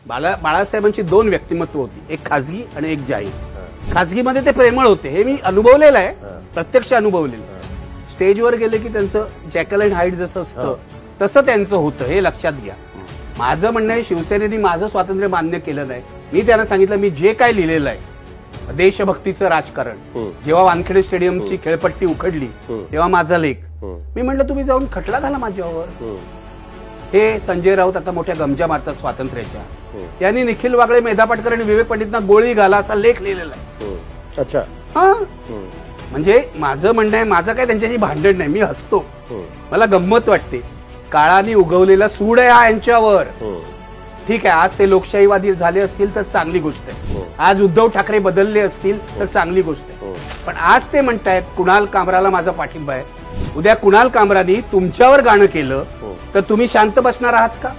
बाळासाहेबांची दोन व्यक्तिमत्व होती, एक खाजगी आणि एक जाहीर. खाजगीमध्ये ते प्रेमळ होते, हे मी अनुभवलेलं आहे, प्रत्यक्ष अनुभवलेलं. स्टेजवर गेले की त्यांचं जॅकल अँड हाईड जसं असतं तसं त्यांचं होतं, हे लक्षात घ्या. माझं म्हणणं आहे, शिवसेनेने माझं स्वातंत्र्य मान्य केलं नाही. मी त्यांना सांगितलं, मी जे काय लिहिलेलं आहे देशभक्तीचं राजकारण, जेव्हा वानखेडे स्टेडियमची खेळपट्टी उखडली तेव्हा माझा लेख, मी म्हटलं तुम्ही जाऊन खटला घाला माझ्यावर. हे संजय राऊत आता मोठ्या गमजा मारतात स्वातंत्र्याच्या, त्यांनी निखिल वागळे, मेधा पाटकर आणि विवेक पंडितना गोळी घाला असा लेख लिहिलेला आहे. अच्छा. हा, म्हणजे माझं म्हणणं आहे, माझं काय त्यांच्याशी भांडण नाही, मी हसतो, मला गंमत वाटते. काळाने उगवलेला सूड आहे हा यांच्यावर. ठीक आहे, आज ते लोकशाहीवादी झाले असतील तर चांगली गोष्ट आहे, आज उद्धव ठाकरे बदलले असतील तर चांगली गोष्ट आहे. पण आज ते म्हणतायत कुणाल कामराला माझा पाठिंबा आहे. उद्या कुणाल कामरानी तुमच्यावर गाणं केलं तर तुम्ही शांत बसणार आहात का?